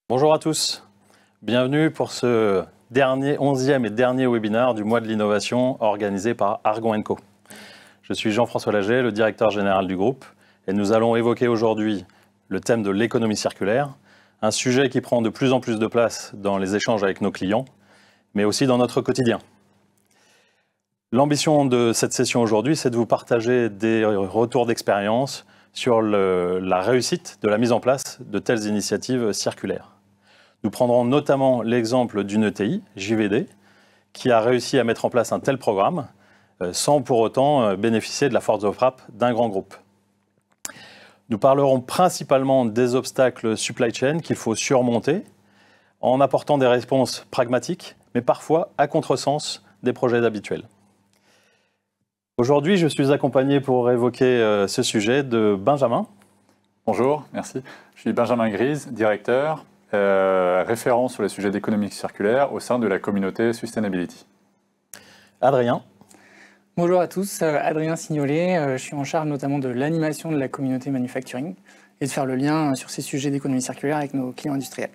Bonjour à tous, bienvenue pour ce 11e et dernier webinaire du mois de l'innovation organisé par Argon & Co. Je suis Jean-François Laget, le directeur général du groupe, et nous allons évoquer aujourd'hui le thème de l'économie circulaire, un sujet qui prend de plus en plus de place dans les échanges avec nos clients, mais aussi dans notre quotidien. L'ambition de cette session aujourd'hui, c'est de vous partager des retours d'expérience sur la réussite de la mise en place de telles initiatives circulaires. Nous prendrons notamment l'exemple d'une ETI, JVD, qui a réussi à mettre en place un tel programme sans pour autant bénéficier de la force de frappe d'un grand groupe. Nous parlerons principalement des obstacles supply chain qu'il faut surmonter en apportant des réponses pragmatiques, mais parfois à contresens des projets habituels. Aujourd'hui, je suis accompagné pour évoquer ce sujet de Benjamin. Bonjour, merci. Je suis Benjamin Grise, directeur, référent sur les sujets d'économie circulaire au sein de la communauté Sustainability. Adrien. Bonjour à tous, Adrien Signolet, je suis en charge notamment de l'animation de la communauté manufacturing et de faire le lien sur ces sujets d'économie circulaire avec nos clients industriels.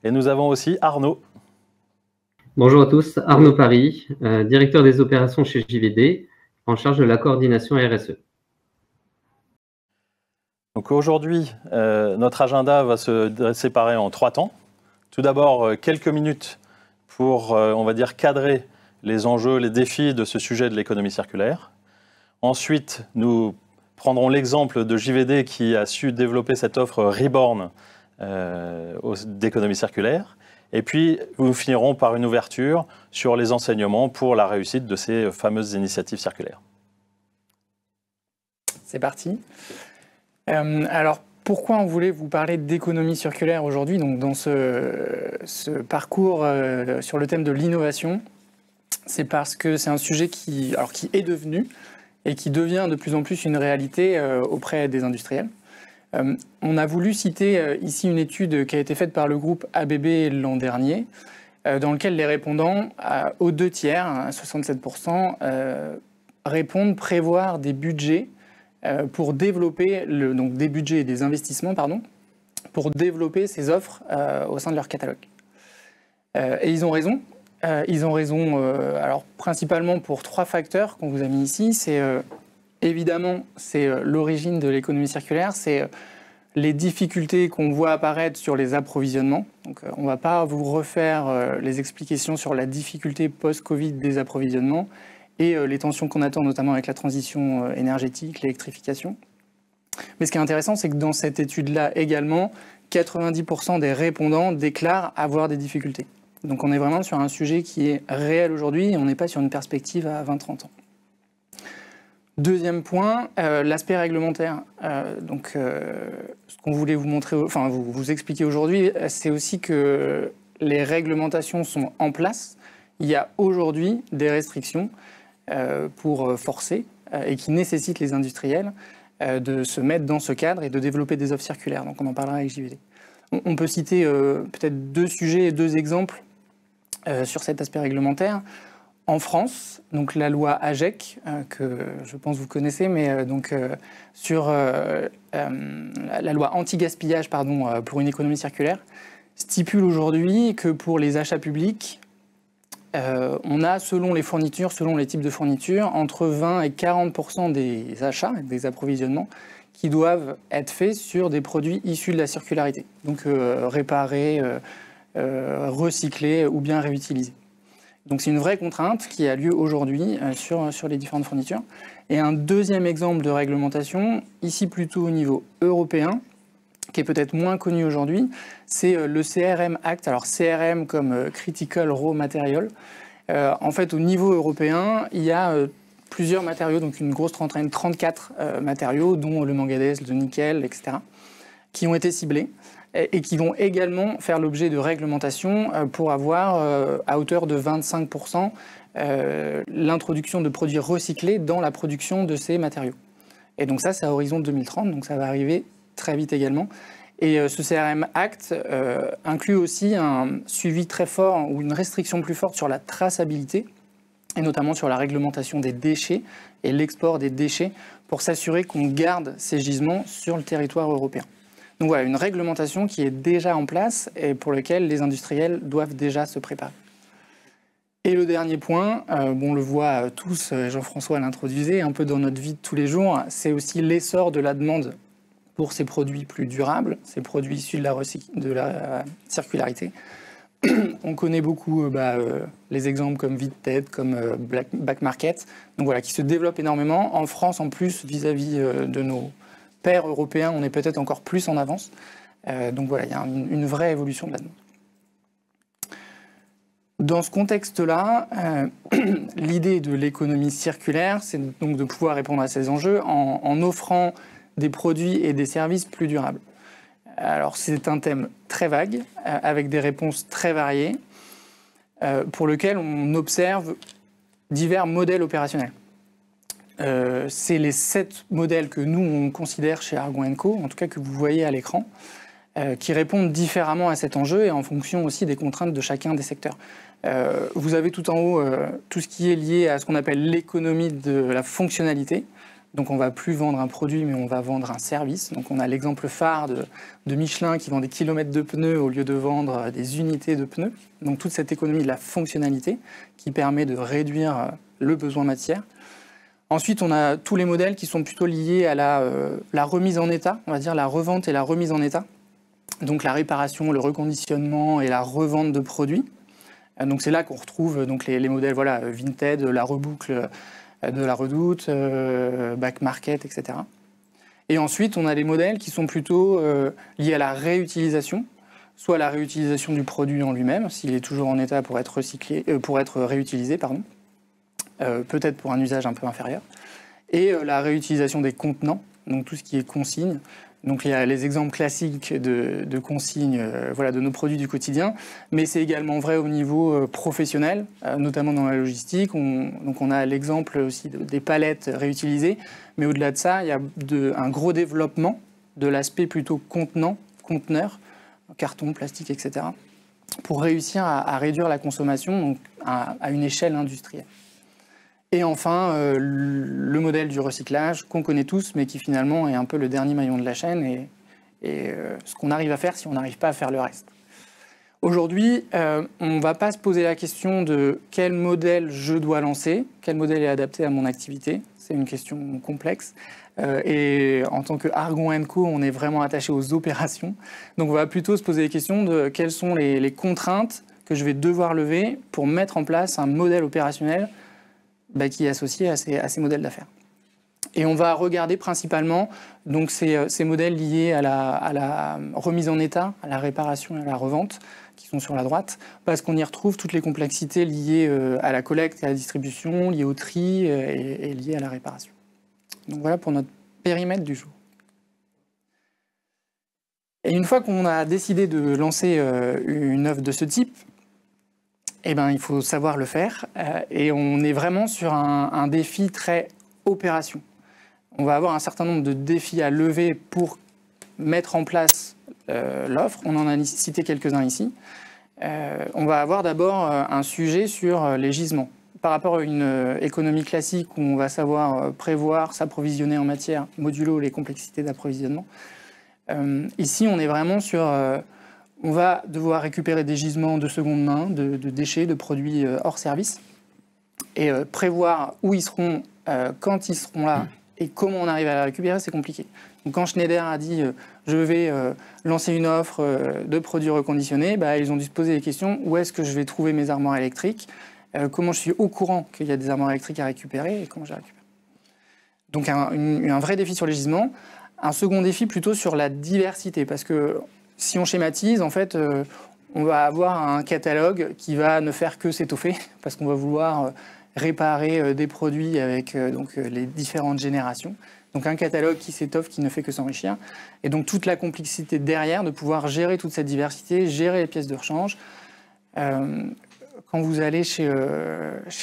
Et nous avons aussi Arnaud. Bonjour à tous, Arnaud Paris, directeur des opérations chez JVD, en charge de la coordination RSE. Donc aujourd'hui, notre agenda va se séparer en 3 temps. Tout d'abord, quelques minutes pour, on va dire, cadrer les enjeux, les défis de ce sujet de l'économie circulaire. Ensuite, nous prendrons l'exemple de JVD qui a su développer cette offre Reborn d'économie circulaire. Et puis, nous finirons par une ouverture sur les enseignements pour la réussite de ces fameuses initiatives circulaires. C'est parti. Alors, pourquoi on voulait vous parler d'économie circulaire aujourd'hui, donc dans ce parcours sur le thème de l'innovation? C'est parce que c'est un sujet qui est devenu et qui devient de plus en plus une réalité auprès des industriels. On a voulu citer ici une étude qui a été faite par le groupe ABB l'an dernier, dans lequel les répondants, aux 2 tiers, 67%, répondent prévoir des budgets pour développer, donc des budgets et des investissements, pour développer ces offres au sein de leur catalogue. Et ils ont raison. Alors principalement pour 3 facteurs qu'on vous a mis ici. C'est évidemment l'origine de l'économie circulaire, c'est les difficultés qu'on voit apparaître sur les approvisionnements. Donc on ne va pas vous refaire les explications sur la difficulté post-Covid des approvisionnements et les tensions qu'on attend notamment avec la transition énergétique, l'électrification. Mais ce qui est intéressant, c'est que dans cette étude-là également, 90% des répondants déclarent avoir des difficultés. Donc on est vraiment sur un sujet qui est réel aujourd'hui et on n'est pas sur une perspective à 20-30 ans. Deuxième point, l'aspect réglementaire. Ce qu'on voulait vous montrer, vous expliquer aujourd'hui, c'est aussi que les réglementations sont en place. Il y a aujourd'hui des restrictions pour forcer et qui nécessitent les industriels de se mettre dans ce cadre et de développer des offres circulaires. Donc on en parlera avec JVD. On peut citer peut-être 2 sujets et 2 exemples sur cet aspect réglementaire. En France, donc la loi AGEC, que je pense vous connaissez, mais sur la loi anti-gaspillage pour une économie circulaire, stipule aujourd'hui que pour les achats publics, on a, selon les fournitures, selon les types de fournitures, entre 20 et 40% des achats, des approvisionnements, qui doivent être faits sur des produits issus de la circularité. Donc réparés, recyclés ou bien réutilisés. Donc c'est une vraie contrainte qui a lieu aujourd'hui sur les différentes fournitures. Et un deuxième exemple de réglementation, ici plutôt au niveau européen, qui est peut-être moins connu aujourd'hui, c'est le CRM Act. Alors CRM comme Critical Raw Material. En fait, au niveau européen, il y a plusieurs matériaux, donc une grosse trentaine, 34 matériaux, dont le manganèse, le nickel, etc., qui ont été ciblés et qui vont également faire l'objet de réglementation pour avoir, à hauteur de 25%, l'introduction de produits recyclés dans la production de ces matériaux. Et donc ça, c'est à horizon 2030, donc ça va arriver très vite également. Et ce CRM Act inclut aussi un suivi très fort ou une restriction plus forte sur la traçabilité, et notamment sur la réglementation des déchets et l'export des déchets pour s'assurer qu'on garde ces gisements sur le territoire européen. Donc voilà, une réglementation qui est déjà en place et pour laquelle les industriels doivent déjà se préparer. Et le dernier point, on le voit tous, Jean-François l'introduisait, un peu dans notre vie de tous les jours, c'est aussi l'essor de la demande pour ces produits plus durables, ces produits issus de la circularité. On connaît beaucoup les exemples comme Vinted, comme Back Market, donc voilà, qui se développent énormément. En France, en plus, vis-à-vis de nos pairs européens, on est peut-être encore plus en avance. Donc voilà, il y a une vraie évolution de la demande. Dans ce contexte-là, l'idée de l'économie circulaire, c'est donc de pouvoir répondre à ces enjeux en offrant des produits et des services plus durables. Alors c'est un thème très vague, avec des réponses très variées, pour lequel on observe divers modèles opérationnels. C'est les 7 modèles que nous, on considère chez Argon & Co, en tout cas que vous voyez à l'écran, qui répondent différemment à cet enjeu et en fonction aussi des contraintes de chacun des secteurs. Vous avez tout en haut tout ce qui est lié à ce qu'on appelle l'économie de la fonctionnalité. Donc on ne va plus vendre un produit, mais on va vendre un service. Donc on a l'exemple phare de Michelin qui vend des kilomètres de pneus au lieu de vendre des unités de pneus. Donc toute cette économie de la fonctionnalité qui permet de réduire le besoin matière. Ensuite, on a tous les modèles qui sont plutôt liés à la remise en état, on va dire la revente et la remise en état. Donc la réparation, le reconditionnement et la revente de produits. Donc c'est là qu'on retrouve donc les modèles Vinted, la reboucle de la Redoute, Back Market, etc. Et ensuite, on a les modèles qui sont plutôt liés à la réutilisation, soit la réutilisation du produit en lui-même, s'il est toujours en état pour être réutilisé, peut-être pour un usage un peu inférieur, et la réutilisation des contenants, donc tout ce qui est consigne. Donc il y a les exemples classiques de consignes de nos produits du quotidien, mais c'est également vrai au niveau professionnel, notamment dans la logistique. On a l'exemple aussi des palettes réutilisées, mais au-delà de ça, il y a un gros développement de l'aspect plutôt conteneur, carton, plastique, etc., pour réussir à réduire la consommation donc à une échelle industrielle. Et enfin, le modèle du recyclage qu'on connaît tous, mais qui finalement est un peu le dernier maillon de la chaîne et ce qu'on arrive à faire si on n'arrive pas à faire le reste. Aujourd'hui, on ne va pas se poser la question de quel modèle je dois lancer, quel modèle est adapté à mon activité. C'est une question complexe. Et en tant que Argon & Co, on est vraiment attaché aux opérations. Donc on va plutôt se poser les questions de quelles sont les contraintes que je vais devoir lever pour mettre en place un modèle opérationnel qui est associé à ces modèles d'affaires. Et on va regarder principalement donc, ces modèles liés à la remise en état, à la réparation et à la revente, qui sont sur la droite, parce qu'on y retrouve toutes les complexités liées à la collecte et à la distribution, liées au tri et liées à la réparation. Donc voilà pour notre périmètre du jour. Et une fois qu'on a décidé de lancer une œuvre de ce type, il faut savoir le faire et on est vraiment sur un défi très opération. On va avoir un certain nombre de défis à lever pour mettre en place l'offre. On en a cité quelques-uns ici. On va avoir d'abord un sujet sur les gisements. Par rapport à une économie classique où on va savoir prévoir, s'approvisionner en matière, modulo les complexités d'approvisionnement, ici on est vraiment sur... on va devoir récupérer des gisements de seconde main, de déchets, de produits hors service, et prévoir où ils seront, quand ils seront là, et comment on arrive à les récupérer, c'est compliqué. Donc, quand Schneider a dit je vais lancer une offre de produits reconditionnés, ils ont dû se poser les questions où est-ce que je vais trouver mes armoires électriques, comment je suis au courant qu'il y a des armoires électriques à récupérer et comment je les récupère. Donc un vrai défi sur les gisements. Un second défi plutôt sur la diversité, parce que si on schématise, en fait, on va avoir un catalogue qui va ne faire que s'étoffer, parce qu'on va vouloir réparer des produits avec les différentes générations. Donc un catalogue qui s'étoffe, qui ne fait que s'enrichir. Et donc toute la complexité derrière de pouvoir gérer toute cette diversité, gérer les pièces de rechange. Quand vous allez chez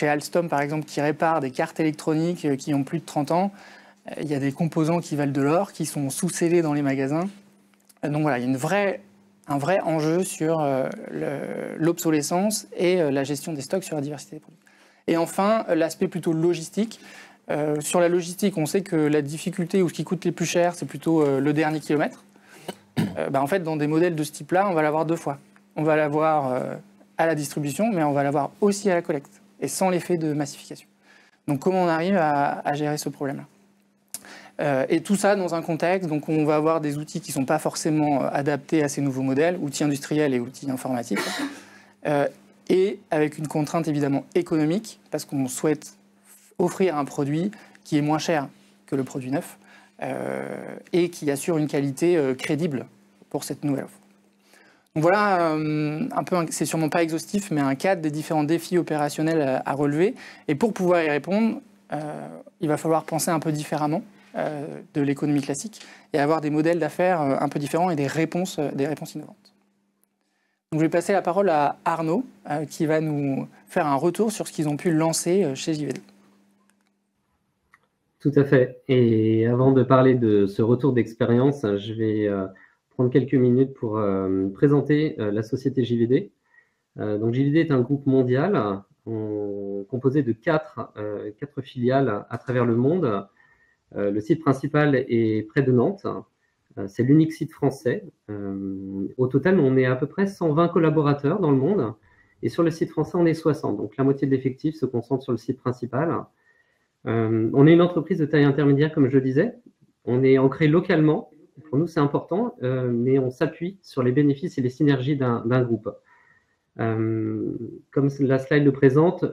Alstom, par exemple, qui répare des cartes électroniques qui ont plus de 30 ans, il y a des composants qui valent de l'or, qui sont sous-scellés dans les magasins. Donc voilà, il y a un vrai enjeu sur l'obsolescence et la gestion des stocks sur la diversité des produits. Et enfin, l'aspect plutôt logistique. Sur la logistique, on sait que la difficulté ou ce qui coûte les plus cher, c'est plutôt le dernier kilomètre. En fait, dans des modèles de ce type-là, on va l'avoir 2 fois. On va l'avoir à la distribution, mais on va l'avoir aussi à la collecte, et sans l'effet de massification. Donc, comment on arrive à gérer ce problème-là ? Et tout ça dans un contexte, donc on va avoir des outils qui ne sont pas forcément adaptés à ces nouveaux modèles, outils industriels et outils informatiques, et avec une contrainte évidemment économique, parce qu'on souhaite offrir un produit qui est moins cher que le produit neuf, et qui assure une qualité crédible pour cette nouvelle offre. Donc voilà, c'est sûrement pas exhaustif, mais un cadre des différents défis opérationnels à relever. Et pour pouvoir y répondre, il va falloir penser un peu différemment de l'économie classique et avoir des modèles d'affaires un peu différents et des réponses innovantes. Donc je vais passer la parole à Arnaud, qui va nous faire un retour sur ce qu'ils ont pu lancer chez JVD. Tout à fait. Et avant de parler de ce retour d'expérience, je vais prendre quelques minutes pour présenter la société JVD. Donc JVD est un groupe mondial composé de 4 filiales à travers le monde. Le site principal est près de Nantes. C'est l'unique site français. Au total, on est à peu près 120 collaborateurs dans le monde. Et sur le site français, on est 60. Donc la moitié de l'effectif se concentre sur le site principal. On est une entreprise de taille intermédiaire, comme je le disais. On est ancré localement. Pour nous, c'est important, mais on s'appuie sur les bénéfices et les synergies d'un groupe. Comme la slide le présente,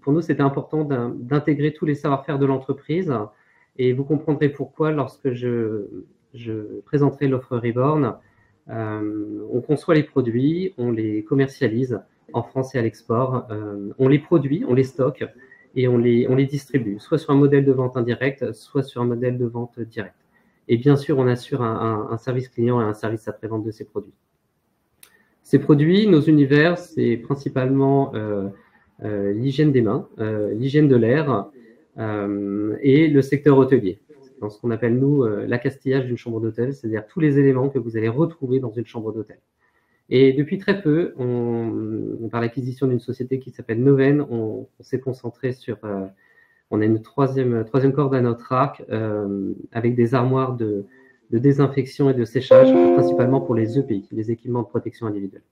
pour nous, c'était important d'intégrer tous les savoir-faire de l'entreprise. Et vous comprendrez pourquoi lorsque je présenterai l'offre Reborn. On conçoit les produits, on les commercialise en France et à l'export. On les produit, on les stocke et on les distribue, soit sur un modèle de vente indirect, soit sur un modèle de vente direct. Et bien sûr, on assure un service client et un service après-vente de ces produits. Ces produits, nos univers, c'est principalement l'hygiène des mains, l'hygiène de l'air et le secteur hôtelier. Dans ce qu'on appelle, nous, l'accastillage d'une chambre d'hôtel, c'est-à-dire tous les éléments que vous allez retrouver dans une chambre d'hôtel. Et depuis très peu, par l'acquisition d'une société qui s'appelle Noven, on s'est concentré sur... on a une troisième corde à notre arc avec des armoires de désinfection et de séchage, principalement pour les EPI, les équipements de protection individuelle.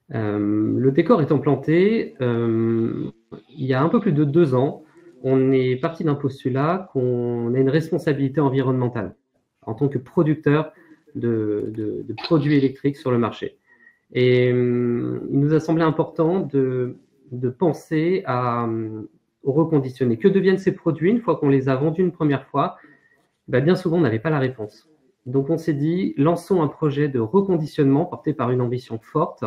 Le décor étant planté, il y a un peu plus de 2 ans, on est parti d'un postulat qu'on a une responsabilité environnementale en tant que producteur de produits électriques sur le marché. Et il nous a semblé important de penser au reconditionner. Que deviennent ces produits une fois qu'on les a vendus une première fois? Bien souvent, on n'avait pas la réponse. Donc, on s'est dit, lançons un projet de reconditionnement porté par une ambition forte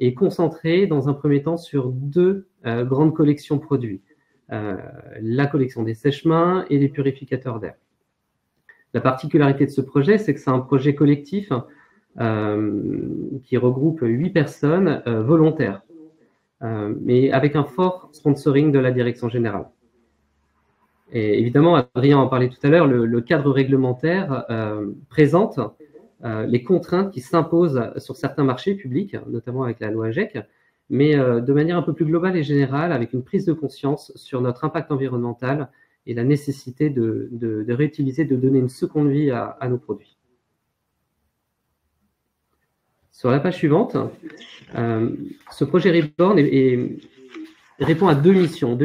et concentré dans un premier temps sur 2 grandes collections produits. La collection des sèche-mains et les purificateurs d'air. La particularité de ce projet, c'est que c'est un projet collectif qui regroupe 8 personnes volontaires, mais avec un fort sponsoring de la direction générale. Et évidemment, Adrien en parlait tout à l'heure, le cadre réglementaire présente les contraintes qui s'imposent sur certains marchés publics, notamment avec la loi AGEC, mais de manière un peu plus globale et générale, avec une prise de conscience sur notre impact environnemental et la nécessité de réutiliser, de donner une seconde vie à nos produits. Sur la page suivante, ce projet Reborn répond à 2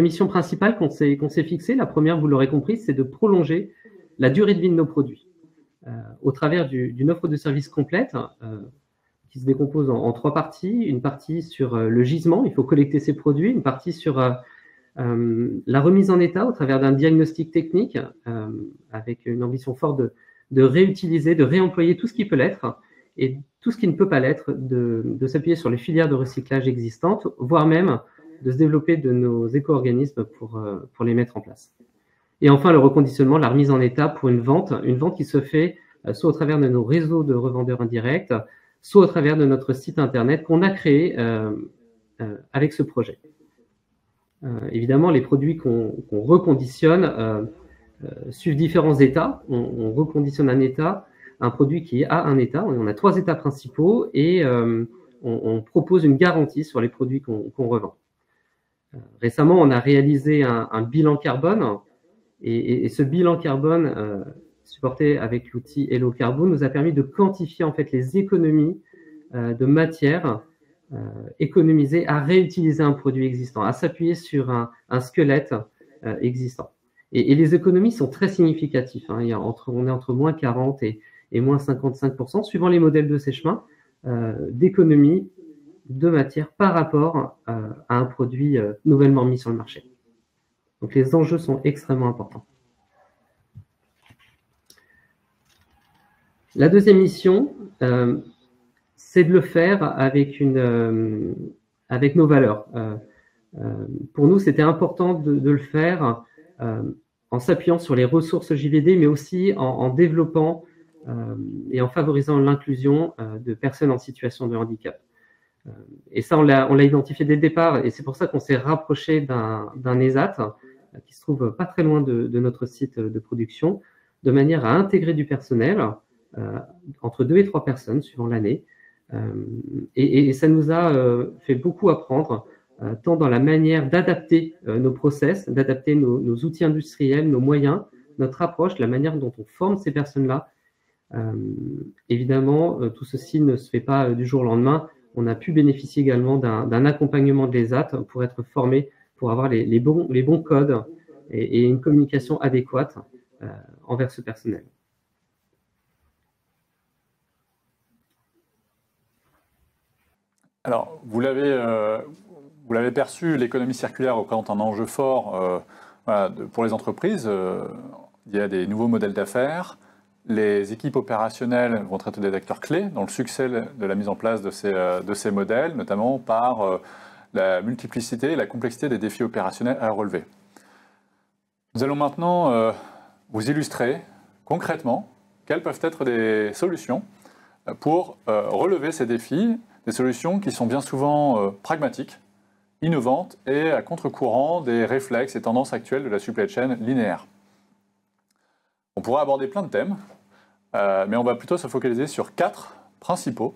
missions principales qu'on s'est fixées. La première, vous l'aurez compris, c'est de prolonger la durée de vie de nos produits au travers d'une offre de service complète qui se décompose en 3 parties. Une partie sur le gisement, il faut collecter ces produits. Une partie sur la remise en état au travers d'un diagnostic technique avec une ambition forte de réutiliser, de réemployer tout ce qui peut l'être et tout ce qui ne peut pas l'être, de s'appuyer sur les filières de recyclage existantes, voire même de se développer de nos éco-organismes pour les mettre en place. Et enfin, le reconditionnement, la remise en état pour une vente qui se fait soit au travers de nos réseaux de revendeurs indirects, soit au travers de notre site internet qu'on a créé avec ce projet. Évidemment, les produits qu'on reconditionne suivent différents états. On reconditionne un produit qui a un état. On a 3 états principaux et on propose une garantie sur les produits qu'on revend. Récemment, on a réalisé un bilan carbone et ce bilan carbone supporté avec l'outil Hello Carbo, nous a permis de quantifier en fait les économies de matière économisées à réutiliser un produit existant, à s'appuyer sur un squelette existant. Et les économies sont très significatives. Hein. On est entre moins 40 et moins 55%, suivant les modèles de sèchement, d'économies de matière par rapport à un produit nouvellement mis sur le marché. Donc les enjeux sont extrêmement importants. La deuxième mission, c'est de le faire avec nos valeurs. Pour nous, c'était important de le faire en s'appuyant sur les ressources JVD, mais aussi en développant et en favorisant l'inclusion de personnes en situation de handicap. Et ça, on l'a identifié dès le départ, et c'est pour ça qu'on s'est rapproché d'un ESAT qui se trouve pas très loin de notre site de production, de manière à intégrer du personnel, entre 2 et 3 personnes suivant l'année. Et ça nous a fait beaucoup apprendre, tant dans la manière d'adapter nos process, d'adapter nos outils industriels, nos moyens, notre approche, la manière dont on forme ces personnes-là. Évidemment, tout ceci ne se fait pas du jour au lendemain. On a pu bénéficier également d'un accompagnement de l'ESAT pour être formé, pour avoir les bons codes et une communication adéquate envers ce personnel. Alors, vous l'avez perçu, l'économie circulaire représente un enjeu fort pour les entreprises. Il y a des nouveaux modèles d'affaires. Les équipes opérationnelles vont être des acteurs clés dans le succès de la mise en place de ces modèles, notamment par la multiplicité et la complexité des défis opérationnels à relever. Nous allons maintenant vous illustrer concrètement quelles peuvent être des solutions pour relever ces défis, des solutions qui sont bien souvent pragmatiques, innovantes et à contre-courant des réflexes et tendances actuelles de la supply chain linéaire. On pourrait aborder plein de thèmes, mais on va plutôt se focaliser sur 4 principaux.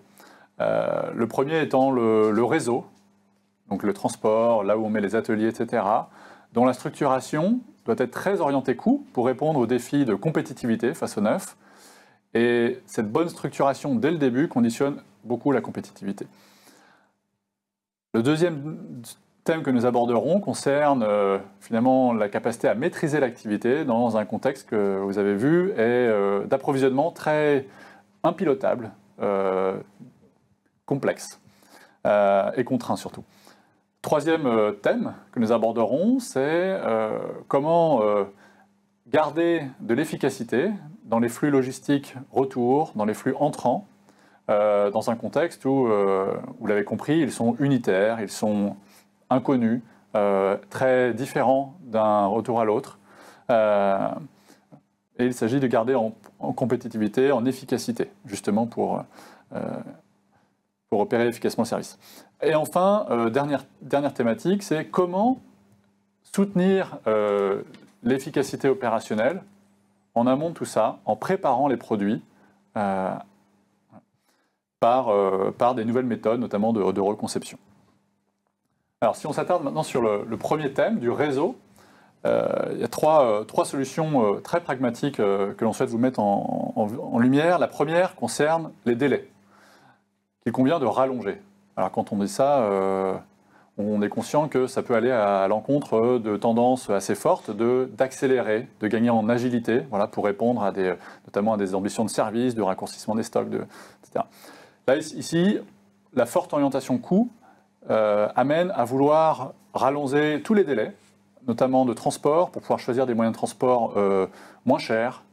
Le premier étant le réseau, donc le transport, là où on met les ateliers, etc., dont la structuration doit être très orientée coût pour répondre aux défis de compétitivité face au neuf. Et cette bonne structuration dès le début conditionne beaucoup la compétitivité. Le deuxième thème que nous aborderons concerne finalement la capacité à maîtriser l'activité dans un contexte que vous avez vu est d'approvisionnement très impilotable, complexe et contraint surtout. Troisième thème que nous aborderons, c'est comment garder de l'efficacité dans les flux logistiques retour, dans les flux entrants, dans un contexte où, vous l'avez compris, ils sont unitaires, ils sont inconnus, très différents d'un retour à l'autre. Et il s'agit de garder en compétitivité, en efficacité, justement pour opérer efficacement le service. Et enfin, dernière thématique, c'est comment soutenir l'efficacité opérationnelle en amont de tout ça, en préparant les produits par des nouvelles méthodes, notamment de reconception. Alors, si on s'attarde maintenant sur le premier thème du réseau, il y a trois solutions très pragmatiques que l'on souhaite vous mettre en lumière. La première concerne les délais, qu'il convient de rallonger. Alors, quand on dit ça, on est conscient que ça peut aller à l'encontre de tendances assez fortes d'accélérer, de gagner en agilité, voilà, pour répondre notamment à des ambitions de service, de raccourcissement des stocks, etc. Là, ici, la forte orientation coût amène à vouloir rallonger tous les délais, notamment de transport, pour pouvoir choisir des moyens de transport moins chers,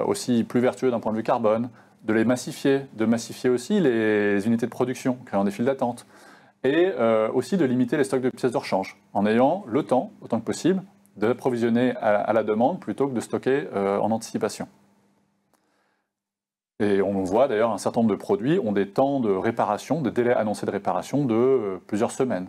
aussi plus vertueux d'un point de vue carbone, de les massifier, de massifier aussi les unités de production, créant des files d'attente, et aussi de limiter les stocks de pièces de rechange, en ayant le temps, autant que possible, d'approvisionner à la demande plutôt que de stocker en anticipation. Et on voit d'ailleurs un certain nombre de produits ont des temps de réparation, des délais annoncés de réparation de plusieurs semaines.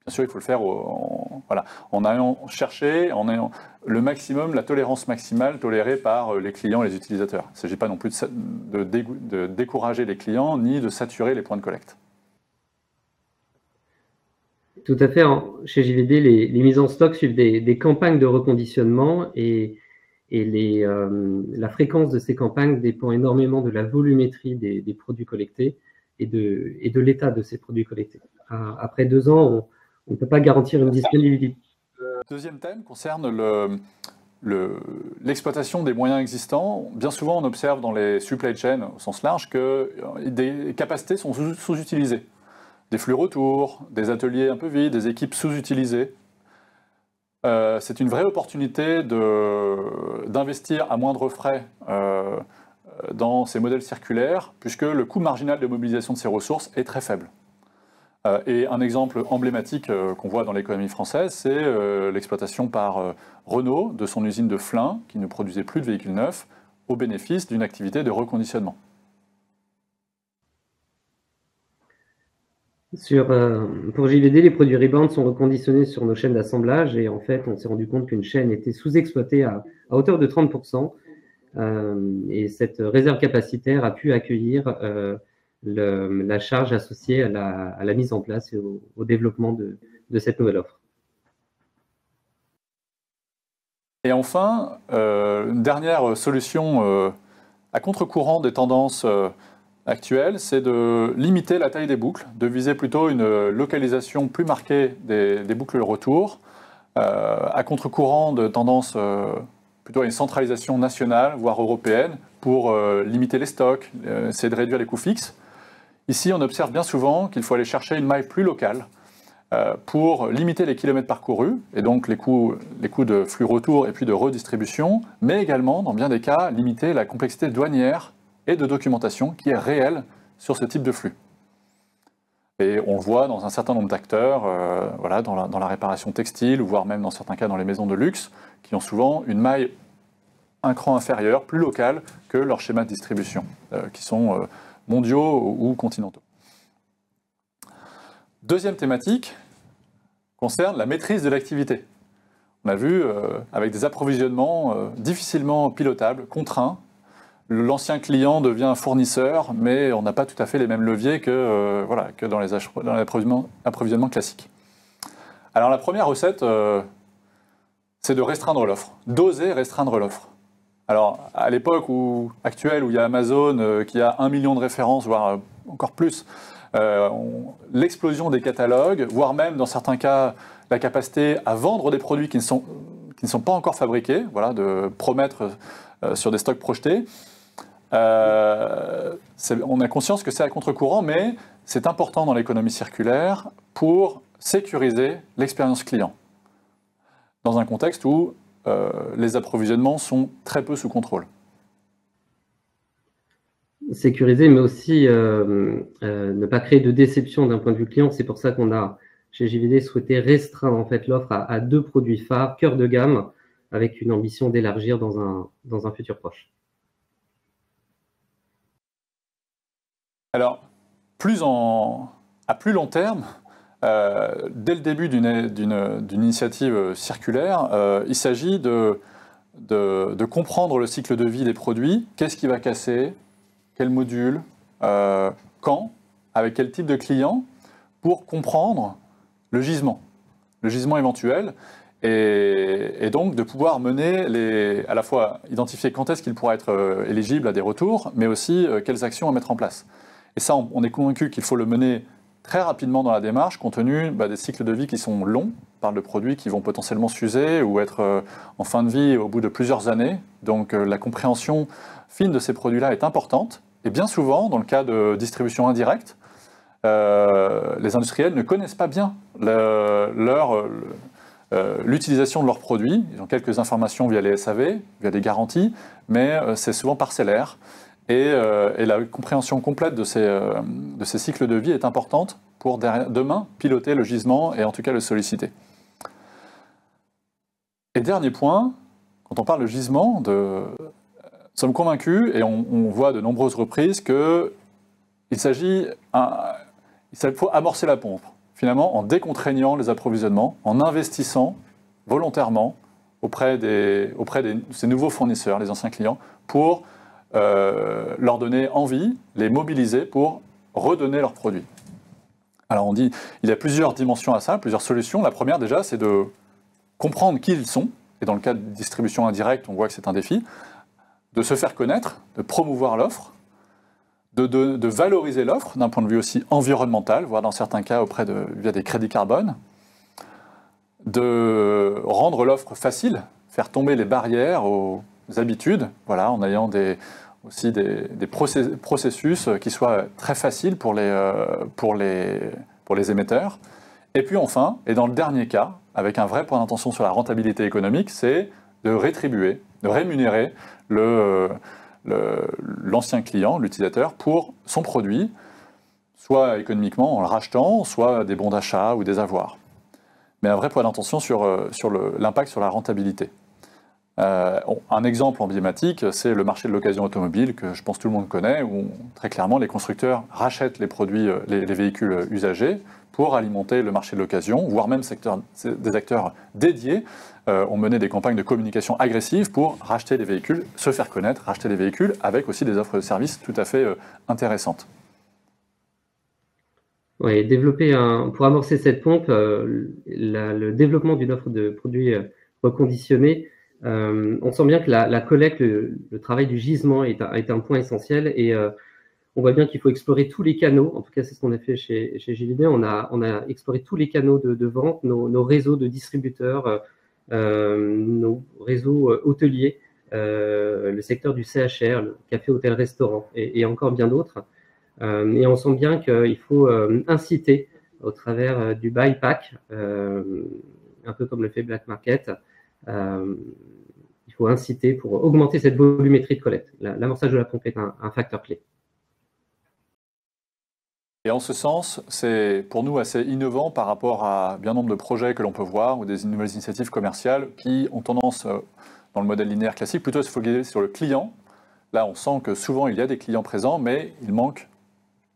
Bien sûr, il faut le faire en allant chercher, en ayant le maximum, la tolérance maximale tolérée par les clients et les utilisateurs. Il ne s'agit pas non plus de décourager les clients ni de saturer les points de collecte. Tout à fait. Chez JVD, les mises en stock suivent des campagnes de reconditionnement et et la fréquence de ces campagnes dépend énormément de la volumétrie des produits collectés et de l'état de ces produits collectés. Après 2 ans, on ne peut pas garantir une disponibilité. Le deuxième thème concerne l'exploitation des moyens existants. Bien souvent, on observe dans les supply chains au sens large que des capacités sont sous-utilisées. Des flux retours, des ateliers un peu vides, des équipes sous-utilisées. C'est une vraie opportunité d'investir à moindre frais dans ces modèles circulaires, puisque le coût marginal de mobilisation de ces ressources est très faible. Et un exemple emblématique qu'on voit dans l'économie française, c'est l'exploitation par Renault de son usine de Flins, qui ne produisait plus de véhicules neufs, au bénéfice d'une activité de reconditionnement. Pour JVD, les produits Rebound sont reconditionnés sur nos chaînes d'assemblage et en fait, on s'est rendu compte qu'une chaîne était sous-exploitée à hauteur de 30%. Et cette réserve capacitaire a pu accueillir la charge associée à la mise en place et au développement de cette nouvelle offre. Et enfin, une dernière solution à contre-courant des tendances actuelles, c'est de limiter la taille des boucles, de viser plutôt une localisation plus marquée des boucles de retour, à contre-courant de tendances plutôt à une centralisation nationale, voire européenne, pour limiter les stocks, essayer de réduire les coûts fixes. Ici, on observe bien souvent qu'il faut aller chercher une maille plus locale pour limiter les kilomètres parcourus, et donc les coûts de flux retour et puis de redistribution, mais également, dans bien des cas, limiter la complexité douanière et de documentation qui est réelle sur ce type de flux. Et on le voit dans un certain nombre d'acteurs, voilà, dans la réparation textile, voire même dans certains cas dans les maisons de luxe, qui ont souvent une maille un cran inférieur, plus locale que leurs schémas de distribution, qui sont mondiaux ou continentaux. Deuxième thématique concerne la maîtrise de l'activité. On a vu, avec des approvisionnements difficilement pilotables, contraints, l'ancien client devient fournisseur, mais on n'a pas tout à fait les mêmes leviers que dans l'approvisionnement classique. Alors la première recette, c'est de restreindre l'offre, d'oser restreindre l'offre. Alors à l'époque actuelle où il y a Amazon qui a 1 million de références, voire encore plus, l'explosion des catalogues, voire même dans certains cas la capacité à vendre des produits qui ne sont pas encore fabriqués, voilà, de promettre sur des stocks projetés. On a conscience que c'est à contre-courant, mais c'est important dans l'économie circulaire pour sécuriser l'expérience client, dans un contexte où les approvisionnements sont très peu sous contrôle. Sécuriser, mais aussi ne pas créer de déception d'un point de vue client. C'est pour ça qu'on a, chez JVD, souhaité restreindre en fait, l'offre à 2 produits phares, cœur de gamme, avec une ambition d'élargir dans un futur proche. Alors, à plus long terme, dès le début d'une initiative circulaire, il s'agit de comprendre le cycle de vie des produits, qu'est-ce qui va casser, quel module, quand, avec quel type de client, pour comprendre le gisement éventuel, et donc de pouvoir mener à la fois identifier quand est-ce qu'il pourra être éligible à des retours, mais aussi quelles actions à mettre en place. Et ça, on est convaincu qu'il faut le mener très rapidement dans la démarche, compte tenu des cycles de vie qui sont longs. On parle de produits qui vont potentiellement s'user ou être en fin de vie au bout de plusieurs années. Donc la compréhension fine de ces produits-là est importante. Et bien souvent, dans le cas de distribution indirecte, les industriels ne connaissent pas bien l'utilisation de leurs produits. Ils ont quelques informations via les SAV, via des garanties, mais c'est souvent parcellaire. Et la compréhension complète de ces cycles de vie est importante pour demain piloter le gisement et en tout cas le solliciter. Et dernier point, quand on parle de gisement, nous sommes convaincus, et on voit de nombreuses reprises, qu'il faut amorcer la pompe, finalement en décontraignant les approvisionnements, en investissant volontairement auprès de ces nouveaux fournisseurs, les anciens clients, pour leur donner envie, les mobiliser pour redonner leurs produits. Alors on dit, il y a plusieurs dimensions à ça, plusieurs solutions. La première déjà, c'est de comprendre qui ils sont et dans le cas de distribution indirecte, on voit que c'est un défi, de se faire connaître, de promouvoir l'offre, de valoriser l'offre d'un point de vue aussi environnemental, voire dans certains cas via des crédits carbone, de rendre l'offre facile, faire tomber les barrières aux habitudes, voilà, en ayant aussi des processus qui soient très faciles pour les émetteurs. Et puis enfin, et dans le dernier cas, avec un vrai point d'intention sur la rentabilité économique, c'est de rétribuer, de rémunérer l'ancien client, l'utilisateur, pour son produit, soit économiquement en le rachetant, soit des bons d'achat ou des avoirs. Mais un vrai point d'intention sur l'impact sur la rentabilité. Un exemple emblématique, c'est le marché de l'occasion automobile, que je pense tout le monde connaît, où très clairement les constructeurs rachètent les produits, les véhicules usagés pour alimenter le marché de l'occasion, voire même des acteurs dédiés ont mené des campagnes de communication agressives pour racheter les véhicules, se faire connaître, racheter les véhicules, avec aussi des offres de services tout à fait intéressantes. Oui, pour amorcer cette pompe, le développement d'une offre de produits reconditionnés, on sent bien que la collecte, le travail du gisement est un point essentiel, et on voit bien qu'il faut explorer tous les canaux. En tout cas, c'est ce qu'on a fait chez JVD. On a exploré tous les canaux de vente, nos réseaux de distributeurs, nos réseaux hôteliers, le secteur du CHR, le café, hôtel, restaurant, et encore bien d'autres. Et on sent bien qu'il faut inciter au travers du buyback, un peu comme le fait Black Market. Il faut inciter pour augmenter cette volumétrie de collecte. L'amorçage de la pompe est un facteur clé. Et en ce sens, c'est pour nous assez innovant par rapport à bien nombre de projets que l'on peut voir ou des nouvelles initiatives commerciales qui ont tendance, dans le modèle linéaire classique, plutôt à se focaliser sur le client. Là, on sent que souvent il y a des clients présents, mais il manque,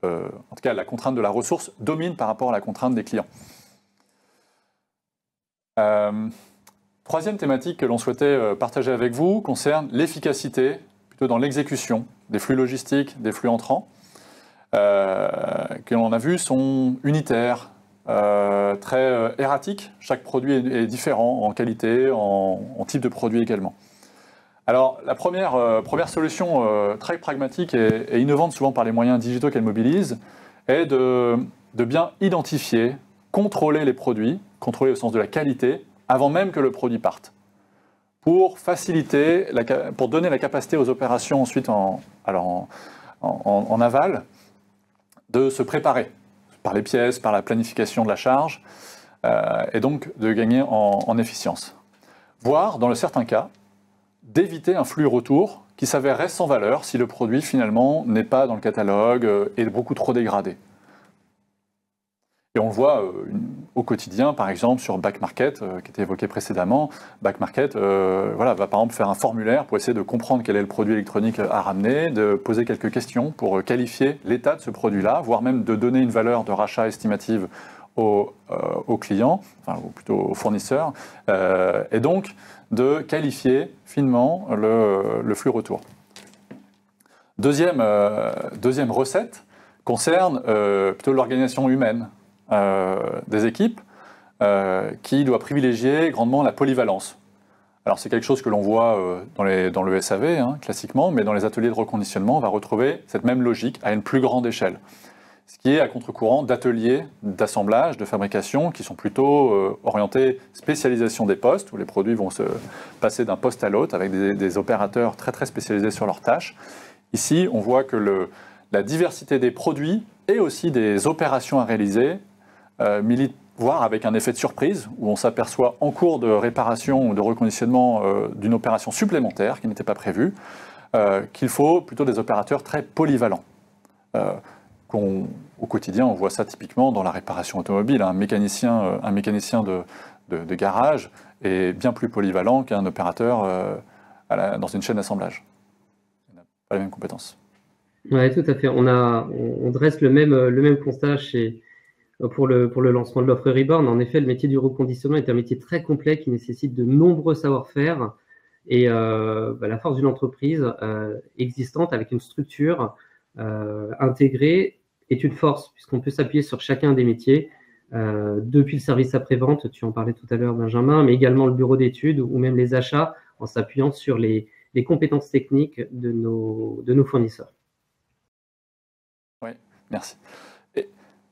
en tout cas, la contrainte de la ressource domine par rapport à la contrainte des clients. Troisième thématique que l'on souhaitait partager avec vous concerne l'efficacité, plutôt dans l'exécution des flux logistiques, des flux entrants, que l'on a vu sont unitaires, très erratiques. Chaque produit est différent en qualité, en type de produit également. Alors la première solution très pragmatique et innovante, souvent par les moyens digitaux qu'elle mobilise, est de bien identifier, contrôler les produits, contrôler au sens de la qualité, avant même que le produit parte, pour faciliter, pour donner la capacité aux opérations ensuite en aval, de se préparer par les pièces, par la planification de la charge, et donc de gagner en efficience. Voire, dans certains cas, d'éviter un flux retour qui s'avérerait sans valeur si le produit finalement n'est pas dans le catalogue et est beaucoup trop dégradé. Et on le voit au quotidien, par exemple, sur Back Market, qui était évoqué précédemment. Back Market va par exemple faire un formulaire pour essayer de comprendre quel est le produit électronique à ramener, de poser quelques questions pour qualifier l'état de ce produit-là, voire même de donner une valeur de rachat estimative aux clients, enfin, ou plutôt aux fournisseurs, et donc de qualifier finement le flux retour. Deuxième recette concerne plutôt l'organisation humaine des équipes qui doit privilégier grandement la polyvalence. Alors c'est quelque chose que l'on voit dans le SAV classiquement, mais dans les ateliers de reconditionnement, on va retrouver cette même logique à une plus grande échelle. Ce qui est à contre-courant d'ateliers d'assemblage, de fabrication, qui sont plutôt orientés spécialisation des postes, où les produits vont se passer d'un poste à l'autre avec des opérateurs très très spécialisés sur leurs tâches. Ici, on voit que la diversité des produits et aussi des opérations à réaliser milite, voire avec un effet de surprise, où on s'aperçoit en cours de réparation ou de reconditionnement d'une opération supplémentaire qui n'était pas prévue, qu'il faut plutôt des opérateurs très polyvalents. Au quotidien, on voit ça typiquement dans la réparation automobile. Un mécanicien de garage est bien plus polyvalent qu'un opérateur dans une chaîne d'assemblage. Il n'a pas les mêmes compétences. Oui, tout à fait. On dresse le même constat pour le lancement de l'offre Reborn. En effet, le métier du reconditionnement est un métier très complet qui nécessite de nombreux savoir-faire. Et la force d'une entreprise existante avec une structure intégrée est une force, puisqu'on peut s'appuyer sur chacun des métiers depuis le service après-vente, tu en parlais tout à l'heure Benjamin, mais également le bureau d'études ou même les achats en s'appuyant sur les compétences techniques de nos fournisseurs. Oui, merci.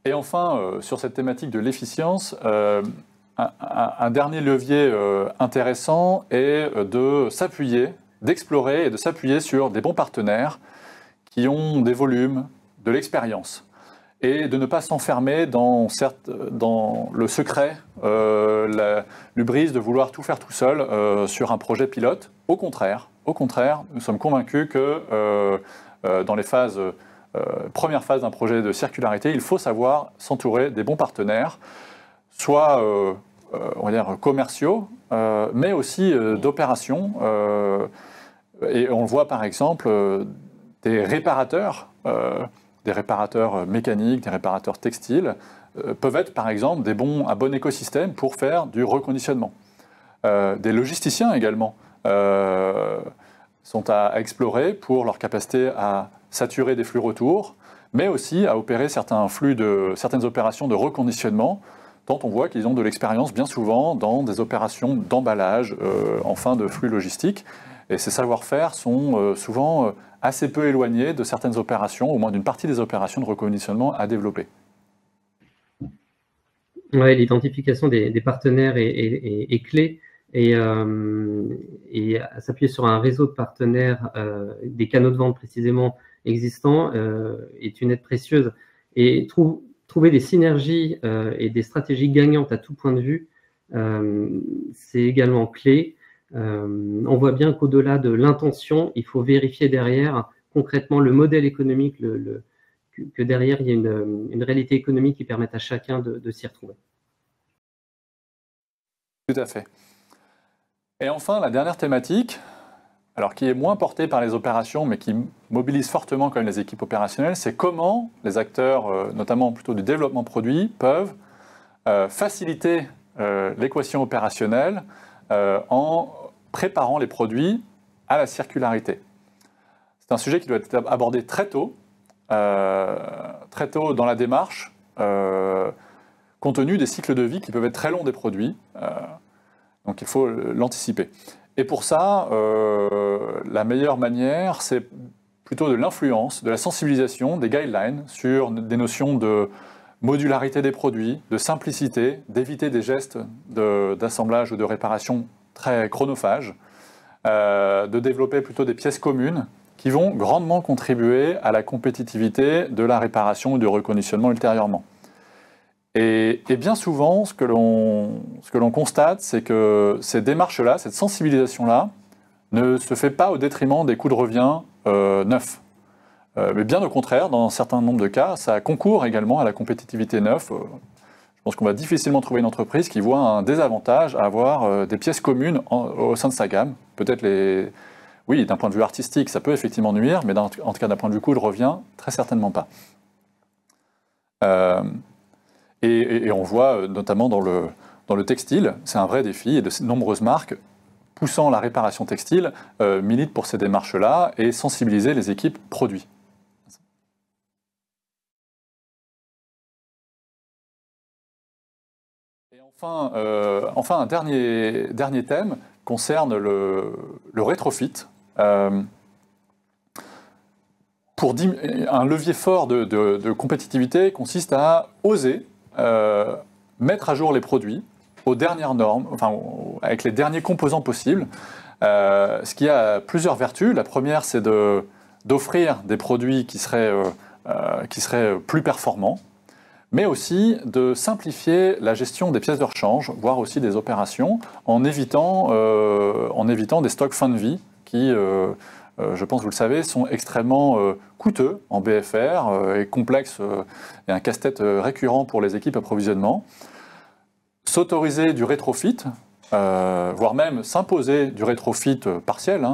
Et enfin, sur cette thématique de l'efficience, un dernier levier intéressant est de s'appuyer, d'explorer et de s'appuyer sur des bons partenaires qui ont des volumes, de l'expérience, et de ne pas s'enfermer dans le secret, l'hubris de vouloir tout faire tout seul sur un projet pilote. Au contraire, nous sommes convaincus que dans les premières phases d'un projet de circularité, il faut savoir s'entourer des bons partenaires, soit on va dire commerciaux, mais aussi d'opérations. Et on le voit par exemple, des réparateurs mécaniques, des réparateurs textiles, peuvent être par exemple un bon écosystème pour faire du reconditionnement. Des logisticiens également sont à explorer pour leur capacité à saturer des flux retours, mais aussi à opérer certaines opérations de reconditionnement, tant on voit qu'ils ont de l'expérience bien souvent dans des opérations d'emballage en fin de flux logistique. Et ces savoir-faire sont souvent assez peu éloignés de certaines opérations, au moins d'une partie des opérations de reconditionnement à développer. Oui, l'identification des partenaires est clé. Et s'appuyer sur un réseau de partenaires, des canaux de vente précisément existants, est une aide précieuse. Et trouver des synergies et des stratégies gagnantes à tout point de vue, c'est également clé. On voit bien qu'au-delà de l'intention, il faut vérifier derrière concrètement le modèle économique, que derrière il y a une réalité économique qui permette à chacun de s'y retrouver. Tout à fait. Et enfin, la dernière thématique, alors qui est moins portée par les opérations, mais qui mobilise fortement quand même les équipes opérationnelles, c'est comment les acteurs, notamment plutôt du développement produit, peuvent faciliter l'équation opérationnelle en préparant les produits à la circularité. C'est un sujet qui doit être abordé très tôt dans la démarche, compte tenu des cycles de vie qui peuvent être très longs des produits. Donc il faut l'anticiper. Et pour ça, la meilleure manière, c'est plutôt de l'influence, de la sensibilisation, des guidelines sur des notions de modularité des produits, de simplicité, d'éviter des gestes d'assemblage ou de réparation très chronophages, de développer plutôt des pièces communes qui vont grandement contribuer à la compétitivité de la réparation ou du reconditionnement ultérieurement. Et bien souvent, ce que l'on constate, c'est que ces démarches-là, cette sensibilisation-là, ne se fait pas au détriment des coûts de revient neufs. Mais bien au contraire, dans un certain nombre de cas, ça concourt également à la compétitivité neuve. Je pense qu'on va difficilement trouver une entreprise qui voit un désavantage à avoir des pièces communes au sein de sa gamme. Peut-être oui, d'un point de vue artistique, ça peut effectivement nuire, mais en tout cas d'un point de vue coût de revient, très certainement pas. Et on voit notamment dans le textile, c'est un vrai défi, et de nombreuses marques poussant la réparation textile militent pour ces démarches-là et sensibiliser les équipes produits. Et enfin un dernier thème concerne le rétrofit. Un levier fort de compétitivité consiste à oser mettre à jour les produits aux dernières normes, avec les derniers composants possibles, ce qui a plusieurs vertus. La première, c'est d'offrir des produits qui seraient plus performants, mais aussi de simplifier la gestion des pièces de rechange, voire aussi des opérations, en évitant des stocks fin de vie qui, je pense que vous le savez, sont extrêmement coûteux en BFR et complexes et un casse-tête récurrent pour les équipes approvisionnement. S'autoriser du rétrofit, voire même s'imposer du rétrofit partiel,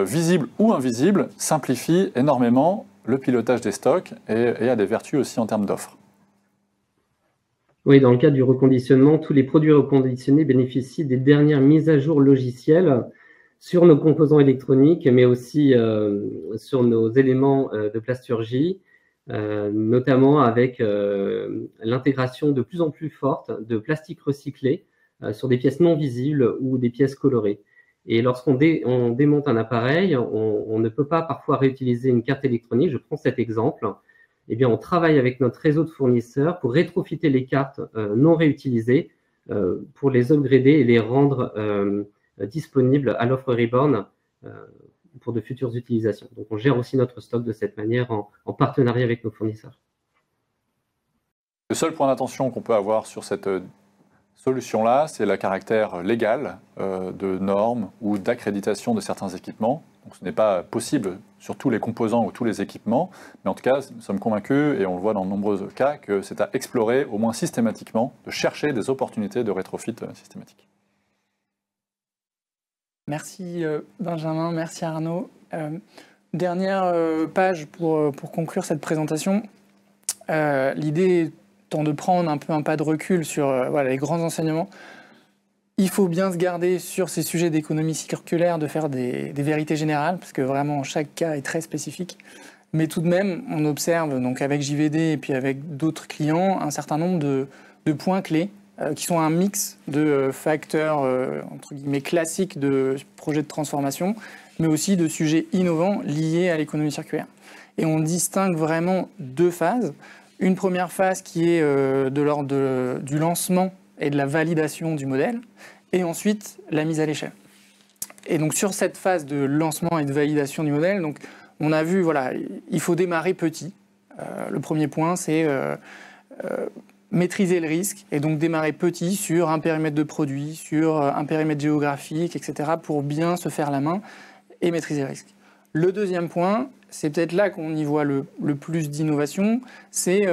visible ou invisible, simplifie énormément le pilotage des stocks et a des vertus aussi en termes d'offres. Oui, dans le cadre du reconditionnement, tous les produits reconditionnés bénéficient des dernières mises à jour logicielles sur nos composants électroniques, mais aussi sur nos éléments de plasturgie. notamment avec l'intégration de plus en plus forte de plastique recyclé sur des pièces non visibles ou des pièces colorées. Et lorsqu'on démonte un appareil, on ne peut pas parfois réutiliser une carte électronique. Je prends cet exemple. Eh bien, on travaille avec notre réseau de fournisseurs pour rétrofiter les cartes non réutilisées pour les upgrader et les rendre disponibles à l'offre Reborn pour de futures utilisations. Donc, on gère aussi notre stock de cette manière en partenariat avec nos fournisseurs. Le seul point d'attention qu'on peut avoir sur cette solution-là, c'est le caractère légal de normes ou d'accréditation de certains équipements. Donc, ce n'est pas possible sur tous les composants ou tous les équipements, mais en tout cas, nous sommes convaincus, et on le voit dans de nombreux cas, que c'est à explorer au moins systématiquement, de chercher des opportunités de rétrofit systématique. Merci Benjamin, merci Arnaud. Dernière page pour conclure cette présentation. L'idée étant de prendre un peu un pas de recul sur voilà, les grands enseignements. Il faut bien se garder sur ces sujets d'économie circulaire, de faire des vérités générales, parce que vraiment chaque cas est très spécifique. Mais tout de même, on observe donc avec JVD et puis avec d'autres clients un certain nombre de points clés qui sont un mix de facteurs entre guillemets classiques de projets de transformation, mais aussi de sujets innovants liés à l'économie circulaire. Et on distingue vraiment deux phases. Une première phase qui est de l'ordre du lancement et de la validation du modèle, et ensuite la mise à l'échelle. Et donc sur cette phase de lancement et de validation du modèle, donc, on a vu, voilà, il faut démarrer petit. Le premier point, c'est maîtriser le risque, et donc démarrer petit sur un périmètre de produit, sur un périmètre géographique, etc., pour bien se faire la main et maîtriser le risque. Le deuxième point, c'est peut-être là qu'on y voit le plus d'innovation, c'est